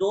2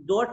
2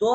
2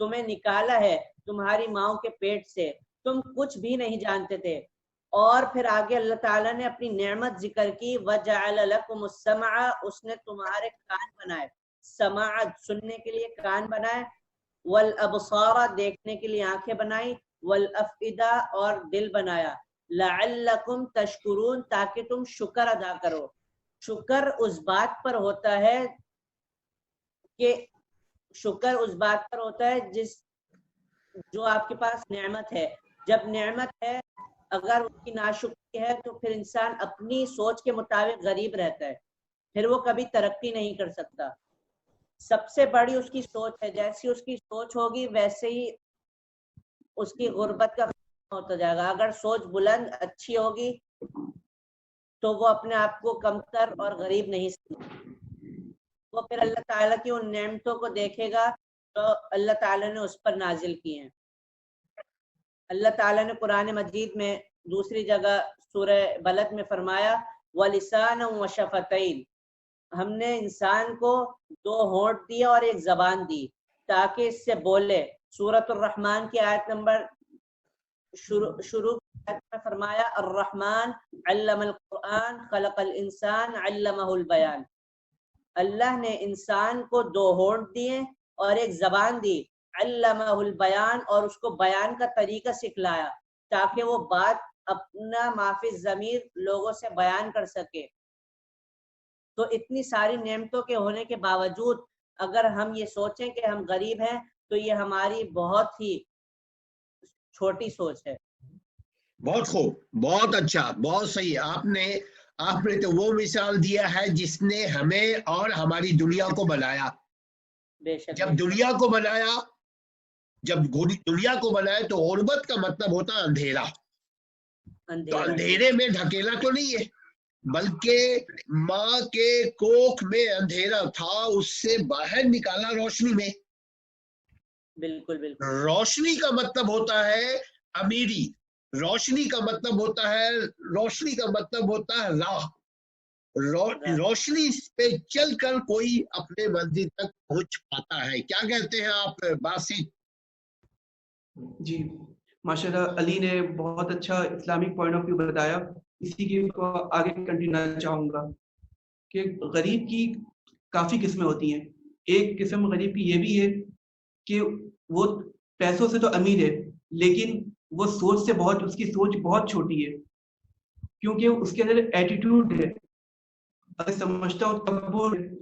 تمہیں نکالا ہے تمہاری ماؤں کے پیٹ سے، تم کچھ بھی نہیں جانتے تھے. اور پھر آگے اللہ تعالیٰ نے اپنی نعمت ذکر کی، وَجَعَلَ لَكُمُ السَّمْعَ، اس نے تمہارے کان بنائے، سماعت سننے کے لیے کان بنائے، والابصار دیکھنے کے لیے آنکھیں بنائی، والافئدہ اور دل بنایا، لعلکم تشکرون تاکہ تم شکر ادا کرو. شکر اس بات پر ہوتا ہے کہ شکر اس بات پر ہوتا ہے جو آپ کے پاس نعمت ہے. جب نعمت ہے اگر اس کی ناشکری ہے تو پھر انسان اپنی سوچ کے مطابق غریب رہتا ہے، پھر وہ کبھی ترقی نہیں کر سکتا. سب سے بڑی اس کی سوچ ہے، جیسی اس کی سوچ ہوگی ویسے ہی اس کی غربت کا خاتمہ ہوتا جائے گا. اگر سوچ بلند اچھی ہوگی تو وہ اپنے آپ کو کمتر اور غریب نہیں سمجھے، وہ پھر اللہ تعالیٰ کی ان نعمتوں کو دیکھے گا تو اللہ تعالیٰ نے اس پر نازل کی ہیں. اللہ تعالیٰ نے قرآن مجید میں دوسری جگہ سورہ بلد میں فرمایا وَلِسَانًا وَشَفَتَيْن، ہم نے انسان کو 2 ہونٹ دیے اور ایک زبان دی تاکہ اس سے بولے. سورۃ الرحمن کی آیت نمبر شروع میں فرمایا الرحمن علم القرآن خلق الانسان علمہ البیان. اللہ نے انسان کو 2 ہونٹ دیے اور ایک زبان دی، علمہ البیان، اور اس کو بیان کا طریقہ سکھلایا تاکہ وہ بات اپنا معافی ضمیر لوگوں سے بیان کر سکے. تو اتنی ساری نعمتوں کے ہونے کے باوجود اگر ہم یہ سوچیں کہ ہم غریب ہیں تو یہ ہماری بہت ہی چھوٹی سوچ ہے. بہت خوب، بہت اچھا، بہت صحیح. آپ نے تو وہ مثال دیا ہے جس نے ہمیں اور ہماری دنیا کو بنایا. بے شک جب دنیا کو بنایا تو غربت کا مطلب ہوتا اندھیرا. تو اندھیرے میں ڈھکیلا تو نہیں ہے، بلکہ ماں کے کوکھ میں اندھیرا تھا، اس سے باہر نکالا روشنی میں. بالکل بالکل. روشنی کا مطلب ہوتا ہے امیری، روشنی کا مطلب ہوتا ہے راہ. روشنی پہ چل کر کوئی اپنے منزل تک پہنچ پاتا ہے. کیا کہتے ہیں آپ باسط؟ جی ماشاءاللہ، علی نے بہت اچھا اسلامک پوائنٹ آف ویو بتایا. اسی کی آگے کنٹینیو کرنا چاہوں گا کہ غریب کی کافی قسمیں ہوتی ہیں. ایک قسم غریب کی یہ بھی ہے کہ وہ پیسوں سے تو امیر ہے لیکن وہ سوچ سے اس کی سوچ بہت چھوٹی ہے، کیونکہ اس کے اندر ایٹیٹیوڈ ہے.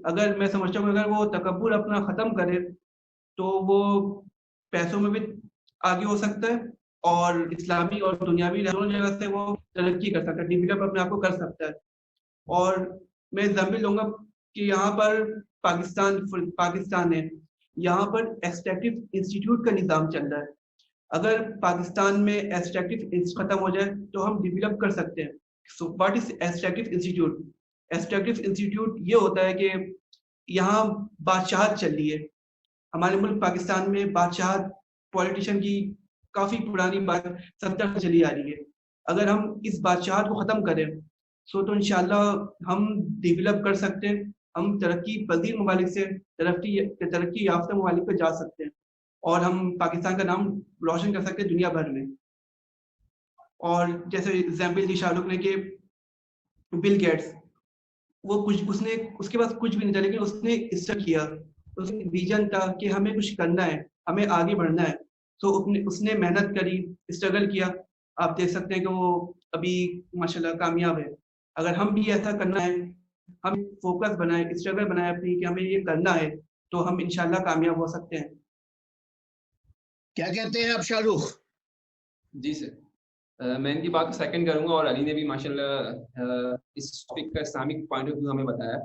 اگر میں سمجھتا ہوں اگر وہ تکبر اپنا ختم کرے تو وہ پیسوں میں بھی آگے ہو سکتا ہے اور اسلامی اور دنیاوی دونوں جگہ سے وہ ترقی کر سکتا ہے، ڈیولپ اپنے آپ کو کر سکتا ہے. اور میں ایگزامپل لوں گا کہ یہاں پر پاکستان ہے، یہاں پر ایکسٹریکٹو انسٹیٹیوٹ کا نظام چل رہا ہے. اگر پاکستان میں ایکسٹریکٹو ختم ہو جائے تو ہم ڈیولپ کر سکتے ہیں. So what is extractive institute? Extractive institute یہ ہوتا ہے کہ یہاں بادشاہت چل رہی ہے. ہمارے ملک پاکستان میں بادشاہت پولیٹیشین کی کافی پرانی بات 70 سے چلی آ رہی ہے. اگر ہم اس بادشاہت کو ختم کریں تو انشاءاللہ ہم ڈیولپ کر سکتے ہیں. ہم ترقی پذیر ممالک سے ترقی یافتہ ممالک پہ جا سکتے ہیں اور ہم پاکستان کا نام روشن کر سکتے ہیں دنیا بھر میں. اور جیسے ایگزامپل دی شاہ رخ نے کہ بل گیٹس، اس کے پاس کچھ بھی نہیں تھا لیکن اس نے اسٹرگل کیا، اس نے ویژن تھا کہ ہمیں کچھ کرنا ہے، ہمیں آگے بڑھنا ہے. تو اس نے محنت کری، اسٹرگل کیا. آپ دیکھ سکتے ہیں کہ وہ ابھی ماشاءاللہ کامیاب ہے. اگر ہم بھی ایسا کرنا ہے، ہم فوکس بنائیں، اسٹرگل بنائیں اپنی کہ ہمیں یہ کرنا ہے تو ہم انشاءاللہ کامیاب ہو سکتے ہیں. کیا کہتے ہیں آپ شاہ رخ؟ جی سر، میں ان کی بات کو سیکنڈ کروں گا، اور علی نے بھی ماشاءاللہ اس ٹاپک کا اسلامک پوائنٹ آف ویو ہمیں بتایا.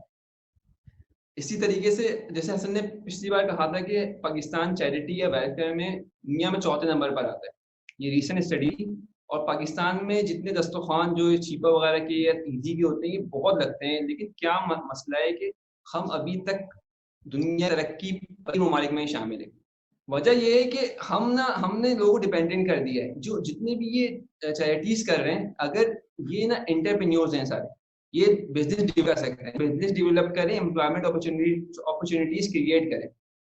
اسی طریقے سے جیسے حسن نے پچھلی بار کہا تھا کہ پاکستان چیریٹی یا ویلفیئر میں دنیا میں 4تھے نمبر پر آتا ہے. یہ ریسنٹ اسٹڈی، اور پاکستان میں جتنے دسترخوان جو چیپا وغیرہ کے یا تیزی کے ہوتے ہیں یہ بہت لگتے ہیں، لیکن کیا مسئلہ ہے کہ ہم ابھی تک دنیا ترقی پذیر ممالک میں شامل ہیں. وجہ یہ ہے کہ ہم نے لوگوں کو ڈیپینڈنٹ کر دیا ہے. جو جتنے بھی یہ چیریٹیز کر رہے ہیں، اگر یہ انٹرپرینیورز ہیں سارے، یہ بزنس ڈیولپ کر سکتے ہیں، بزنس ڈیولپ کریں، امپلائمنٹ اپرچونیٹیز کریٹ کریں.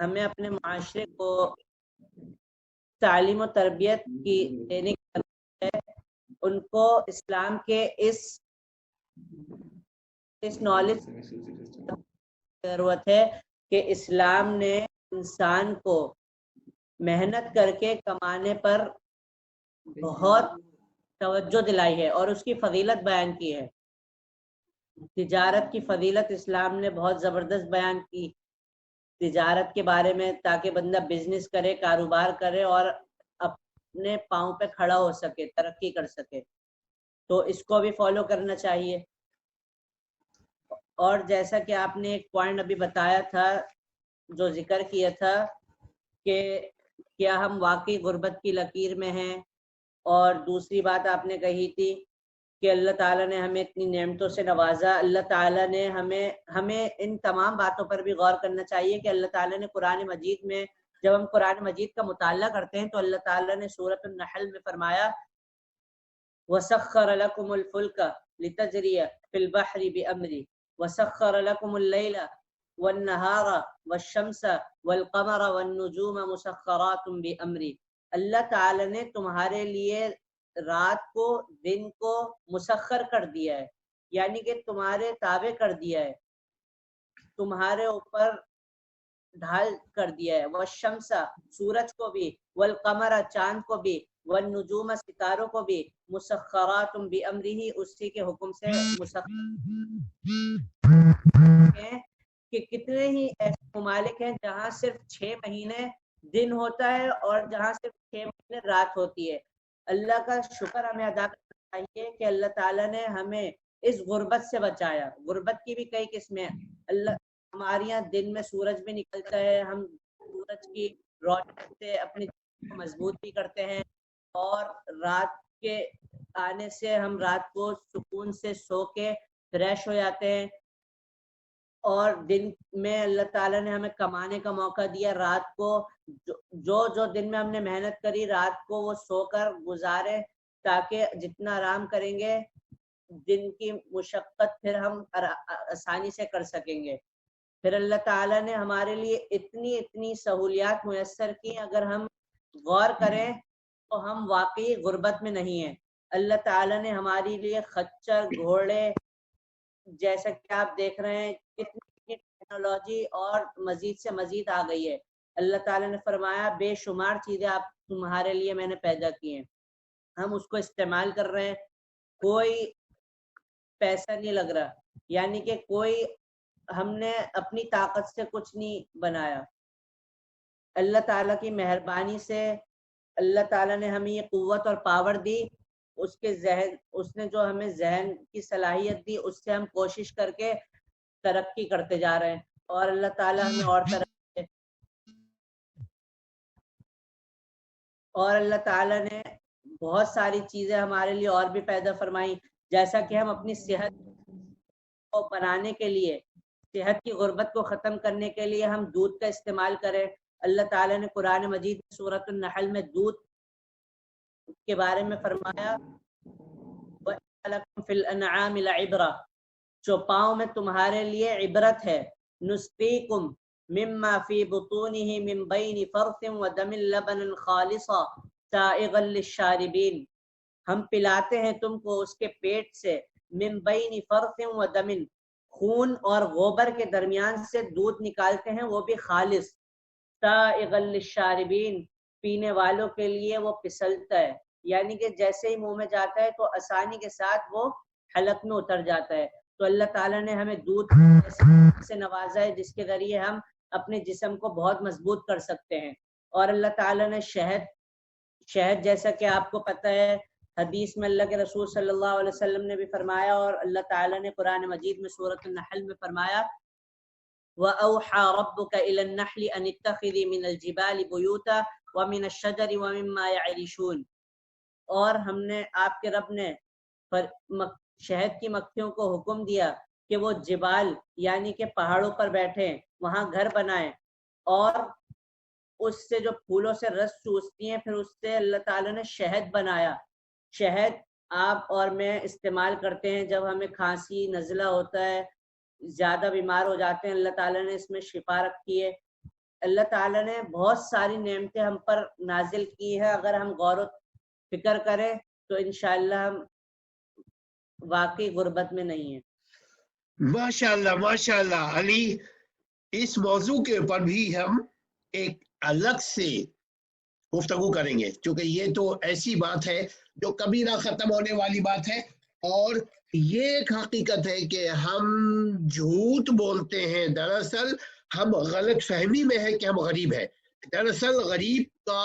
ہمیں اپنے معاشرے کو تعلیم و تربیت کی دینے کی ضرورت ہے، ان کو اسلام کے اس نالج ضرورت ہے کہ اسلام نے انسان کو محنت کر کے کمانے پر بہت توجہ دلائی ہے اور اس کی فضیلت بیان کی ہے. تجارت کی فضیلت اسلام نے بہت زبردست بیان کی تجارت کے بارے میں، تاکہ بندہ بزنس کرے، کاروبار کرے اور اپنے پاؤں پہ کھڑا ہو سکے، ترقی کر سکے. تو اس کو بھی فالو کرنا چاہیے. اور جیسا کہ آپ نے ایک پوائنٹ ابھی بتایا تھا، جو ذکر کیا تھا کہ کیا ہم واقعی غربت کی لکیر میں ہیں، اور دوسری بات آپ نے کہی تھی کہ اللہ تعالیٰ نے ہمیں اتنی نعمتوں سے نوازا. اللہ تعالیٰ نے ہمیں ان تمام باتوں پر بھی غور کرنا چاہیے کہ اللہ تعالیٰ نے قرآن مجید میں، جب ہم قرآن مجید کا مطالعہ کرتے ہیں تو اللہ تعالیٰ نے سورۃ النحل میں فرمایا وَسَخَّرَ لَكُمُ الْفُلْكَ لِتَجْرِيَ فِي الْبَحْرِ بِأَمْرِهِ وَسَخَّرَ لَكُمُ اللَّيْلَ وَالنَّهَارَ وَالشَّمْسَ وَالْقَمَرَ وَالنُّجُومَ مُسَخَّرَاتٌ بِأَمْرِهِ. اللہ تعالیٰ نے تمہارے لیے رات کو دن کو مسخر کر دیا ہے، یعنی کہ تمہارے تابع کر دیا ہے، تمہارے اوپر ڈھال کر دیا ہے. والشمس سورج کو بھی، والقمر چاند کو بھی، والنجوم ستاروں کو بھی، مسخرات بامرہ اسی کے حکم سے مسخر ہیں. کہ کتنے ہی ایسے ممالک ہیں جہاں صرف 6 مہینے دن ہوتا ہے اور جہاں صرف 6 مہینے رات ہوتی ہے. اللہ کا شکر ہمیں ادا کرنا چاہیے کہ اللہ تعالیٰ نے ہمیں اس غربت سے بچایا. غربت کی بھی کئی قسمیں. ہمارے یہاں دن میں سورج بھی نکلتا ہے، ہم سورج کی روشنی سے اپنی کو مضبوط بھی کرتے ہیں، اور رات کے آنے سے ہم رات کو سکون سے سو کے فریش ہو جاتے ہیں. اور دن میں اللہ تعالیٰ نے ہمیں کمانے کا موقع دیا. رات کو جو دن میں ہم نے محنت کری رات کو وہ سو کر گزارے، تاکہ جتنا آرام کریں گے دن کی مشقت پھر ہم آسانی سے کر سکیں گے. پھر اللہ تعالیٰ نے ہمارے لیے اتنی سہولیات میسر کی، اگر ہم غور کریں تو ہم واقعی غربت میں نہیں ہیں. اللہ تعالیٰ نے ہمارے لیے خچر، گھوڑے، جیسا کہ آپ دیکھ رہے ہیں کتنی ٹیکنالوجی اور مزید سے مزید آ گئی ہے. اللہ تعالیٰ نے فرمایا بے شمار چیزیں آپ تمہارے لیے میں نے پیدا کی ہیں، ہم اس کو استعمال کر رہے ہیں، کوئی پیسہ نہیں لگ رہا، یعنی کہ کوئی ہم نے اپنی طاقت سے کچھ نہیں بنایا. اللہ تعالیٰ کی مہربانی سے اللہ تعالیٰ نے ہمیں یہ قوت اور پاور دی. اس نے جو ہمیں ذہن کی صلاحیت دی، اس سے ہم کوشش کر کے ترقی کرتے جا رہے ہیں، اور اللہ تعالیٰ ہمیں اور اللہ تعالیٰ نے بہت ساری چیزیں ہمارے لیے اور بھی پیدا فرمائی، جیسا کہ ہم اپنی صحت کو بنانے کے لیے، صحت کی غربت کو ختم کرنے کے لیے ہم دودھ کا استعمال کریں. اللہ تعالیٰ نے قرآن مجید سورۃ النحل میں دودھ کے بارے میں فرمایا وَلَكُمْ فِي الْأَنْعَامِ لَعِبْرَةٌ، چوپاؤں میں تمہارے لیے عبرت ہے. نُسْقِيكُمْ مِمَّا فِي بُطُونِهِ مِنْ بَيْنِ فَرْثٍ وَدَمٍ لَبَنًا خَالِصًا سَائِغًا لِلشَّارِبِينَ، ہم پلاتے ہیں تم کو اس کے پیٹ سے، من بین فرث و دمن، خون اور غوبر کے درمیان سے دودھ نکالتے ہیں، وہ بھی خالص، سائغا للشاربین، پینے والوں کے لیے وہ پھسلتا ہے، یعنی کہ جیسے ہی منہ میں جاتا ہے تو آسانی کے ساتھ وہ حلق میں اتر جاتا ہے. تو اللہ تعالیٰ نے ہمیں دودھ سے نوازا ہے جس کے ذریعے ہم اپنے جسم کو بہت مضبوط کر سکتے ہیں. اور اللہ تعالیٰ نے شہد جیسا کہ آپ کو پتہ ہے حدیث میں اللہ کے رسول صلی اللہ علیہ وسلم نے بھی فرمایا، اور اللہ تعالیٰ نے قرآن مجید میں سورۃ النحل میں فرمایا وَأَوْحَى رَبُّكَ إِلَى النَّحْلِ أَنِ اتَّخِذِي مِنَ الْجِبَالِ بُيُوتًا وَمِنَ الشَّجَرِ وَمِمَّا يَعْرِشُونَ، اور ہم نے آپ کے رب نے شہد کی مکھیوں کو حکم دیا کہ وہ جبال یعنی کہ پہاڑوں پر بیٹھیں، وہاں گھر بنائیں، اور اس سے جو پھولوں سے رس چوستی ہیں، پھر اس سے اللہ تعالیٰ نے شہد بنایا. شہد آپ اور میں استعمال کرتے ہیں جب ہمیں کھانسی نزلہ ہوتا ہے، زیادہ بیمار ہو جاتے ہیں، اللہ تعالیٰ نے اس میں شفا رکھی ہے. اللہ تعالیٰ نے بہت ساری نعمتیں ہم پر نازل کی ہے، اگر ہم غور و فکر کریں تو انشاءاللہ ہم واقعی غربت میں نہیں ہیں۔ ماشاءاللہ ماشاءاللہ علی، اس موضوع کے اوپر بھی ہم ایک الگ سے گفتگو کریں گے، چونکہ یہ تو ایسی بات ہے جو کبھی نہ ختم ہونے والی بات ہے، اور یہ ایک حقیقت ہے کہ ہم جھوٹ بولتے ہیں، دراصل ہم غلط فہمی میں ہے کہ ہم غریب ہیں۔ دراصل غریب کا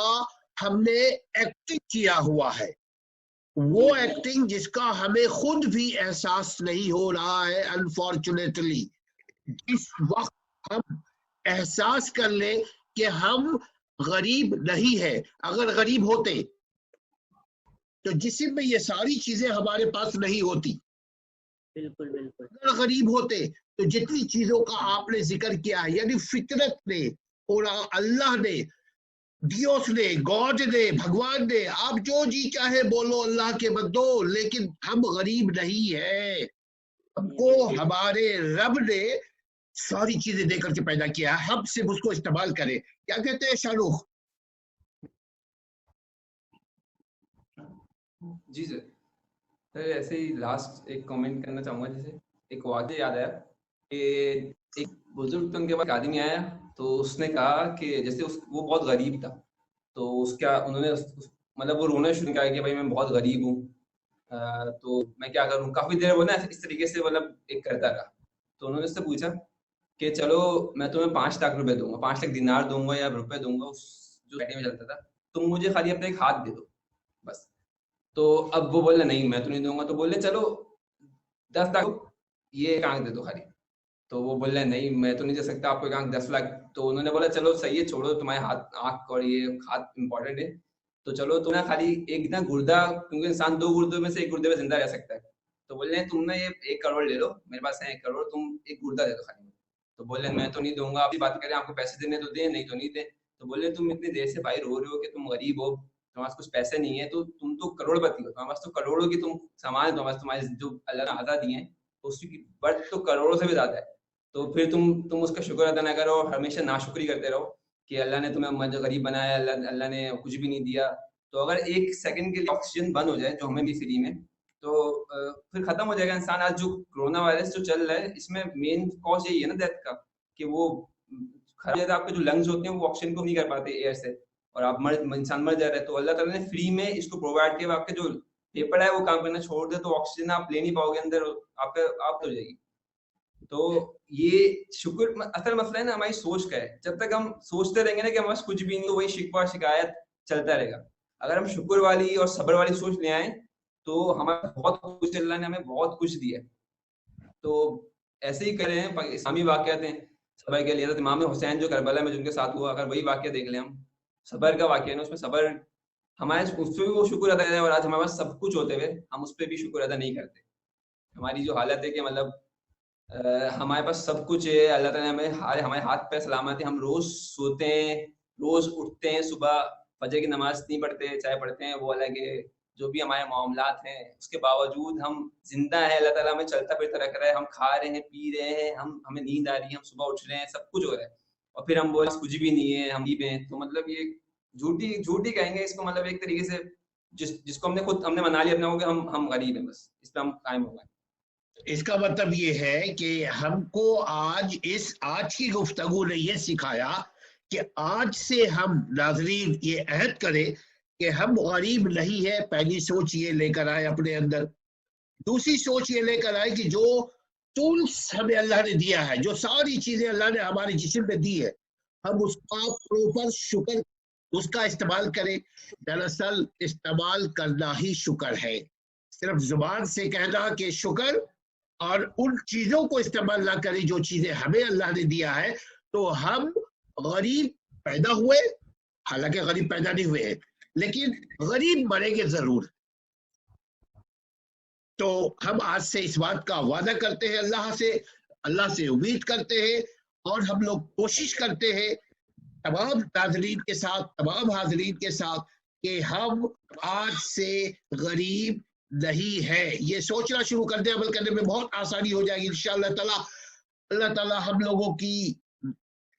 ہم نے ایکٹنگ کیا ہوا ہے، وہ ایکٹنگ جس کا ہمیں خود بھی احساس نہیں ہو رہا ہے انفارچونیٹلی۔ جس وقت ہم احساس کر لیں کہ ہم غریب نہیں ہے، اگر غریب ہوتے تو جسم میں یہ ساری چیزیں ہمارے پاس نہیں ہوتی۔ بالکل بالکل، اگر غریب ہوتے تو جتنی چیزوں کا آپ نے ذکر کیا ہے، یعنی فطرت نے اور اللہ نے، ڈیوس نے، گاڈ نے، بھگوان نے، آپ جو جی چاہے بولو اللہ کے بندو، لیکن ہم غریب نہیں ہیں۔ ہم کو ہمارے رب نے ساری چیزیں دے کر کے پیدا کیا ہے، ہم صرف اس کو استعمال کریں۔ کیا کہتے ہیں شاہ رخ؟ جی سر، ایسے ہی لاسٹ ایک کامنٹ کرنا چاہوں گا، جیسے ایک واقعہ یاد آیا کہ ایک بزرگ ان کے پاس آدمی آیا تو اس نے کہا کہ جیسے وہ بہت غریب تھا، تو اس کا انہوں نے مطلب وہ رونا شروع کیا کہ بھائی میں بہت غریب ہوں، تو میں کیا کروں۔ کافی دیر وہ نا اس طریقے سے مطلب ایک کرتا رہا، تو انہوں نے اس سے پوچھا کہ چلو میں تمہیں 5 لاکھ روپے دوں گا، 5 لاکھ دینار دوں گا یا روپے دوں گا، اس جو میں چلتا تھا، تم مجھے خالی اپنا ایک ہاتھ دے دو بس۔ تو اب وہ بولنا نہیں میں تو نہیں دوں گا، تو بولے چلو 10 لاکھ یہ ایک آنکھ دے دو خالی، تو وہ بول رہے نہیں میں تو نہیں دے سکتا آپ کو ایک آنکھ 10 لاکھ۔ تو انہوں نے بولا چلو صحیح ہے، چھوڑو تمہارے ہاتھ آنکھ اور یہ ہاتھ امپورٹنٹ ہے، تو چلو تم نے خالی ایک نا گردہ، کیونکہ انسان 2 گردوں میں سے ایک گردے میں زندہ رہ سکتا ہے، تو بول رہے ہیں تم نے یہ 1 کروڑ لے لو، میرے پاس ہے 1 کروڑ، تم ایک گردہ دے دو خالی۔ تو بول رہے میں تو نہیں دوں گا، آپ بات کریں آپ کو پیسے دینے تو دیں، نہیں تو نہیں دیں۔ تو بول رہے تم اتنی دیر سے بھائی رو رہے ہو کہ تم غریب ہو، تمہارے پاس کچھ پیسے نہیں ہے، تو تم تو کروڑ پتی ہو، تمہارے پاس تو کروڑوں کی تم سامان، تمہارے جو اللہ نے عطا دیے ہیں اس کی برتھ تو کروڑوں سے بھی زیادہ ہے، تو پھر تم اس کا شکر ادا نہ کرو، ہمیشہ ناشکری کرتے رہو کہ اللہ نے تمہیں غریب بنایا، اللہ نے کچھ بھی نہیں دیا۔ تو اگر 1 سیکنڈ کے لیے آکسیجن بند ہو جائے جو ہمیں بھی فری میں، تو پھر ختم ہو جائے گا انسان۔ آج جو کرونا وائرس جو چل رہا ہے اس میں مین کاز یہی ہے نا ڈیتھ کا، کہ وہ خراب آپ کے جو لنگز ہوتے ہیں وہ آکسیجن کو نہیں کر پاتے ایئر سے، اور آپ انسان مر جا رہا ہے۔ تو اللہ تعالیٰ نے فری میں اس کو پرووائڈ کیا، آپ کے جو پیپر ہے وہ کام کرنا چھوڑ دے تو آکسیجن آپ لے نہیں پاؤ گے اندر، آپ ہو جائے گی۔ تو یہ شکر اصل مسئلہ ہے نا ہماری سوچ کا ہے، جب تک ہم سوچتے رہیں گے نا کہ ہمارے پاس کچھ بھی نہیں، وہی شکوہ شکایت چلتا رہے گا۔ اگر ہم شکر والی اور صبر والی سوچ لے آئیں تو ہمارا بہت کچھ، اللہ نے ہمیں بہت کچھ دیا۔ تو ایسے ہی کریں ہیں اسلامی واقعات ہیں صبر کے لیے، حضرت امام حسین جو کربلا میں جن کے ساتھ ہوا، اگر وہی واقعہ دیکھ لیں ہم، صبر کا واقعہ ہے، اس میں صبر ہمارے اس پہ بھی وہ شکر ادا ہے، اور آج ہمارے پاس سب کچھ ہوتے ہوئے ہم اس پہ بھی شکر ادا نہیں کرتے۔ ہماری جو حالت ہے کہ مطلب ہمارے پاس سب کچھ ہے، اللہ تعالیٰ نے ہمارے ہاتھ پہ سلامت ہے، ہم روز سوتے ہیں، روز اٹھتے ہیں، صبح فجر کی نماز نہیں پڑھتے، چاہے پڑھتے ہیں وہ الگ ہے، جو بھی ہمارے معاملات ہیں اس کے باوجود ہم زندہ ہیں، اللہ تعالیٰ ہمیں چلتا پھرتا رکھ رہا ہے، ہم کھا رہے ہیں، پی رہے ہیں، ہمیں نیند آ رہی ہے، ہم صبح اٹھ رہے ہیں، سب کچھ ہو رہا ہے، اور پھر ہم بولے کچھ بھی نہیں ہے، ہم غریب ہیں۔ تو مطلب یہ جھوٹی کہیں گے اس کو، مطلب ایک طریقے سے جس کو ہم نے منا لیا اپنا ہو کہ ہم غریب ہیں، بس اس پہ ہم قائم ہو گئے۔ اس کا مطلب یہ ہے کہ ہم کو آج کی گفتگو نے یہ سکھایا کہ آج سے ہم ناظرین یہ عہد کریں کہ ہم غریب نہیں ہے۔ پہلی سوچ یہ لے کر آئے اپنے اندر، دوسری سوچ یہ لے کر آئے کہ جو ٹولز ہمیں اللہ نے دیا ہے، جو ساری چیزیں اللہ نے ہمارے جسم میں دی ہے، ہم اس کا پروپر شکر اس کا استعمال کریں۔ دراصل استعمال کرنا ہی شکر ہے، صرف زبان سے کہنا کہ شکر اور ان چیزوں کو استعمال نہ کریں جو چیزیں ہمیں اللہ نے دیا ہے، تو ہم غریب پیدا ہوئے، حالانکہ غریب پیدا نہیں ہوئے ہیں، لیکن غریب مریں گے ضرور۔ تو ہم آج سے اس بات کا وعدہ کرتے ہیں، اللہ سے امید کرتے ہیں، اور ہم لوگ کوشش کرتے ہیں تمام ناظرین کے ساتھ، تمام حاضرین کے ساتھ، کہ ہم آج سے غریب نہیں ہے۔ یہ سوچنا شروع کر دیں، عمل کرنے میں بہت آسانی ہو جائے گی انشاءاللہ تعالی۔ اللہ تعالی ہم لوگوں کی